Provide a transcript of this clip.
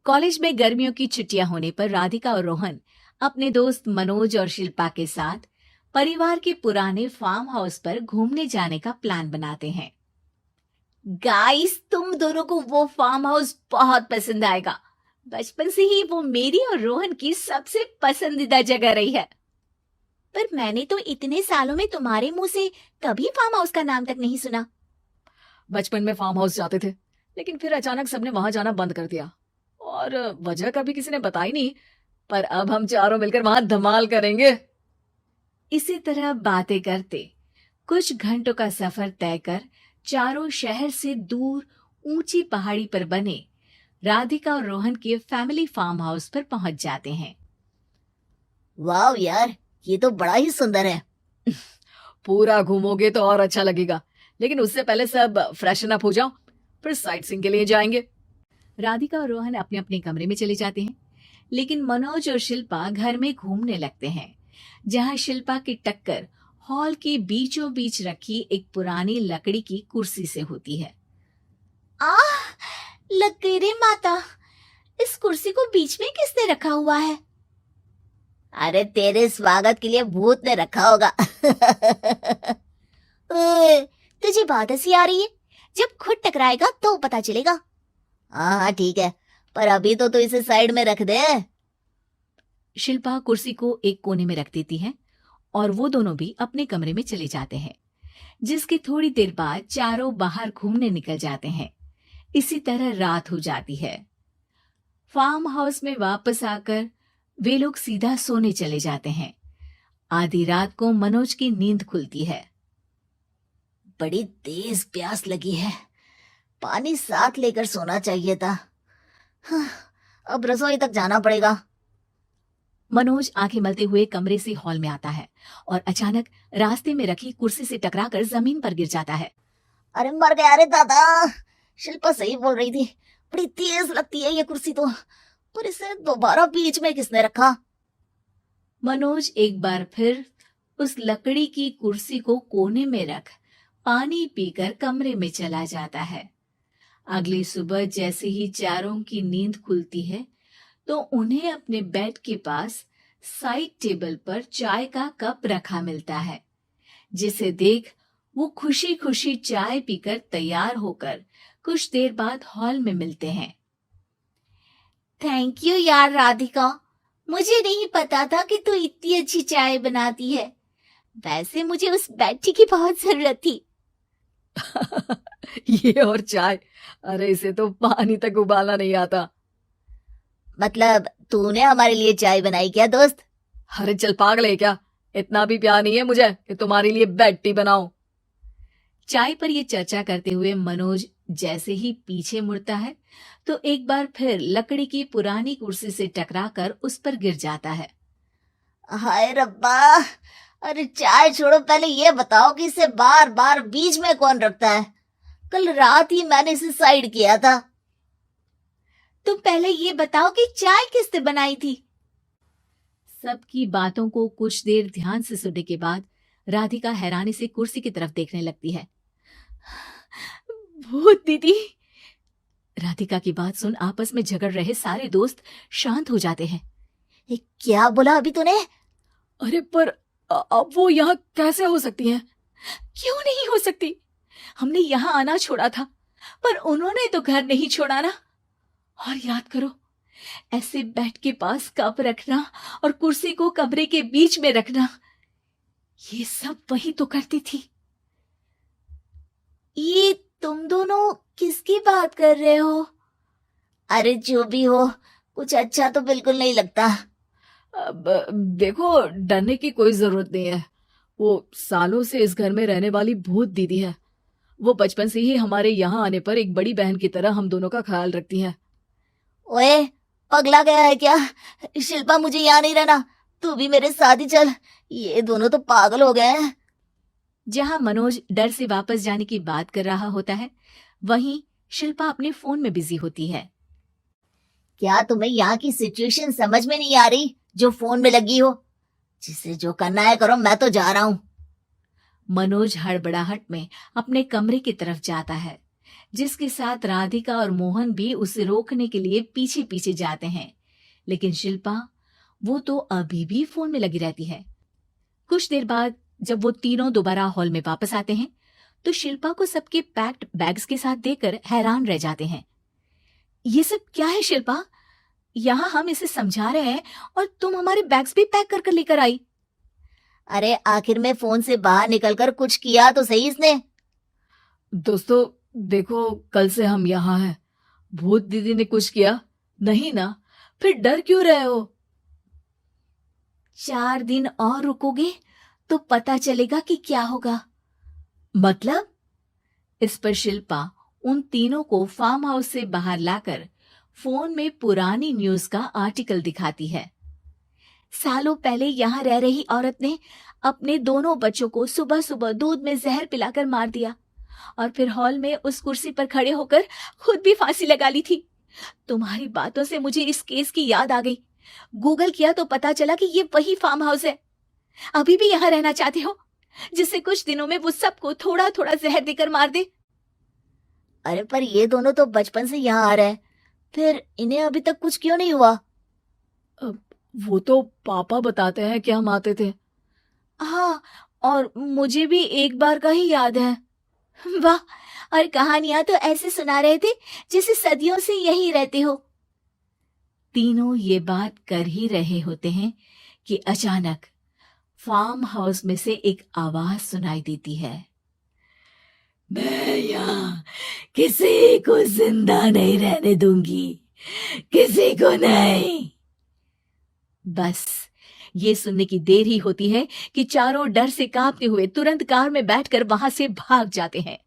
College में गर्मियों की छुट्टियां होने पर राधिका और रोहन अपने दोस्त मनोज और शिल्पा के साथ परिवार के पुराने फार्म हाउस पर घूमने जाने का प्लान बनाते हैं। गाइस, तुम दोनों को वो फार्म हाउस बहुत पसंद आएगा। बचपन से ही वो मेरी और रोहन की सबसे पसंदीदा जगह रही है। पर मैंने तो इतने सालों में तुम्हारे मुंह से कभी फार्म हाउस का नाम तक नहीं सुना। बचपन में फार्म हाउस जाते थे, लेकिन फिर अचानक सबने वहां जाना बंद कर दिया और वजह कभी किसी ने बताई नहीं। पर अब हम चारों मिलकर वहां धमाल करेंगे। इसी तरह बातें करते कुछ घंटों का सफर तय कर चारों शहर से दूर ऊंची पहाड़ी पर बने राधिका और रोहन के फैमिली फार्म हाउस पर पहुंच जाते हैं। वाह यार, ये तो बड़ा ही सुंदर है। पूरा घूमोगे तो और अच्छा लगेगा, लेकिन उससे पहले सब फ्रेशन अप हो जाओ, फिर साइट सीइंग के लिए जाएंगे। राधिका और रोहन अपने अपने कमरे में चले जाते हैं, लेकिन मनोज और शिल्पा घर में घूमने लगते हैं, जहां शिल्पा की टक्कर हॉल के बीचों बीच रखी एक पुरानी लकड़ी की कुर्सी से होती है। आह, लग गई रे माता, इस कुर्सी को बीच में किसने रखा हुआ है? अरे तेरे स्वागत के लिए भूत ने रखा होगा। ओए, तुझे बहुत हंसी आ रही है। जब खुद टकराएगा तो पता चलेगा। हाँ ठीक है, पर अभी तो इसे साइड में रख दे। शिल्पा कुर्सी को एक कोने में रख देती है और वो दोनों भी अपने कमरे में चले जाते हैं, जिसके थोड़ी देर बाद चारों बाहर घूमने निकल जाते हैं। इसी तरह रात हो जाती है। फार्म हाउस में वापस आकर वे लोग सीधा सोने चले जाते हैं। आधी रात को मनोज की नींद खुलती है। बड़ी तेज प्यास लगी है, पानी साथ लेकर सोना चाहिए था। हाँ, अब रसोई तक जाना पड़ेगा। मनोज आंखें मलते हुए कमरे से हॉल में आता है और अचानक रास्ते में रखी कुर्सी से टकराकर जमीन पर गिर जाता है। अरे मर गया रे दादा, शिल्पा सही बोल रही थी, बड़ी तेज लगती है ये कुर्सी तो, पर इसे दोबारा बीच में किसने रखा? मनोज एक बार फिर उस लकड़ी की कुर्सी को कोने में रख पानी पीकर कमरे में चला जाता है। अगली सुबह जैसे ही चारों की नींद खुलती है तो उन्हें अपने बेड के पास साइड टेबल पर चाय का कप रखा मिलता है, जिसे देख वो खुशी खुशी चाय पीकर तैयार होकर कुछ देर बाद हॉल में मिलते हैं। थैंक यू यार राधिका, मुझे नहीं पता था कि तू इतनी अच्छी चाय बनाती है। वैसे मुझे उस बैठी की बहुत जरूरत थी। ये और चाय, अरे इसे तो पानी तक उबालना नहीं आता। मतलब तूने हमारे लिए चाय बनाई क्या दोस्त? अरे चल पागल है क्या, इतना भी प्यार नहीं है मुझे कि तुम्हारे लिए बेड टी बनाऊं। चाय पर ये चर्चा करते हुए मनोज जैसे ही पीछे मुड़ता है तो एक बार फिर लकड़ी की पुरानी कुर्सी से टकराकर उस पर गिर जाता है। हाय रब्बा, अरे चाय छोड़ो, पहले ये बताओ कि इसे बार बार बीच में कौन रखता है? कल रात ही मैंने इसे साइड किया था। तुम पहले ये बताओ कि चाय किसने बनाई थी? सबकी बातों को कुछ देर ध्यान से सुनने के बाद राधिका हैरानी से कुर्सी की तरफ देखने लगती है। भूत दीदी। राधिका की बात सुन आपस में झगड़ रहे सारे दोस्त शांत हो जाते हैं। क्या बोला अभी तूने? अरे पर अब वो यहाँ कैसे हो सकती हैं? क्यों नहीं हो सकती? हमने यहाँ आना छोड़ा था, पर उन्होंने तो घर नहीं छोड़ा ना। और याद करो, ऐसे बेड के पास कप रखना और कुर्सी को कमरे के बीच में रखना, ये सब वही तो करती थी। ये तुम दोनों किसकी बात कर रहे हो? अरे जो भी हो, कुछ अच्छा तो बिल्कुल नहीं लगता। अब देखो, डरने की कोई जरूरत नहीं है। वो सालों से इस घर में रहने वाली भूत दीदी है। वो बचपन से ही हमारे यहाँ आने पर एक बड़ी बहन की तरह हम दोनों का ख्याल रखती हैं। ओए, पगला गया है क्या? शिल्पा, मुझे यहाँ नहीं रहना, तू भी मेरे साथ ही चल। ये दोनों तो पागल हो गए हैं। जहां मनोज डर से वापस जाने की बात कर रहा होता है, वहीं शिल्पा अपने फोन में बिजी होती है। क्या तुम्हें यहाँ की सिचुएशन समझ में नहीं आ रही जो फोन में लगी हो? जिसे जो करना है करो, मैं तो जा रहा हूँ। मनोज हड़बड़ाहट में अपने कमरे की तरफ जाता है, जिसके साथ राधिका और मोहन भी उसे रोकने के लिए पीछे पीछे जाते हैं। लेकिन शिल्पा, वो तो अभी भी फोन में लगी रहती है। कुछ देर बाद जब वो तीनों दोबारा हॉल में वापस आते हैं तो शिल्पा को सबके पैक्ड बैग्स के साथ देखकर हैरान रह जाते हैं। ये सब क्या है शिल्पा? यहाँ हम इसे समझा रहे हैं और तुम हमारे बैग्स भी पैक कर कर लेकर आई। अरे आखिर में फोन से बाहर निकलकर कुछ किया तो सही इसने। दोस्तों देखो, कल से हम यहाँ हैं। भूत दीदी ने कुछ किया नहीं ना? फिर डर क्यों रहे हो? 4 दिन और रुकोगे तो पता चलेगा कि क्या होगा। मतलब? इस पर शिल्पा उन तीनों को फार्म हाउस से बाहर लाकर फोन में पुरानी न्यूज का आर्टिकल दिखाती है। सालों पहले यहाँ रह रही औरत ने अपने दोनों बच्चों को सुबह सुबह दूध में जहर पिलाकर मार दिया और फिर हॉल में उस कुर्सी पर खड़े होकर खुद भी फांसी लगा ली थी। तुम्हारी बातों से मुझे इस केस की याद आ गई। गूगल किया तो पता चला कि ये वही फार्म हाउस है। अभी भी यहाँ रहना चाहते हो, जिससे कुछ दिनों में वो सबको थोड़ा थोड़ा जहर देकर मार दे। अरे पर ये दोनों तो बचपन से यहाँ आ रहे हैं, फिर इन्हें अभी तक कुछ क्यों नहीं हुआ? वो तो पापा बताते हैं कि हम आते थे। हाँ, और मुझे भी एक बार का ही याद है। वाह, और कहानियां तो ऐसे सुना रहे थे जैसे सदियों से यही रहते हो। तीनों ये बात कर ही रहे होते हैं कि अचानक फार्म हाउस में से एक आवाज सुनाई देती है। मैं यहाँ किसी को जिंदा नहीं रहने दूंगी, किसी को नहीं। बस ये सुनने की देर ही होती है कि चारों डर से कांपते हुए तुरंत कार में बैठकर वहां से भाग जाते हैं।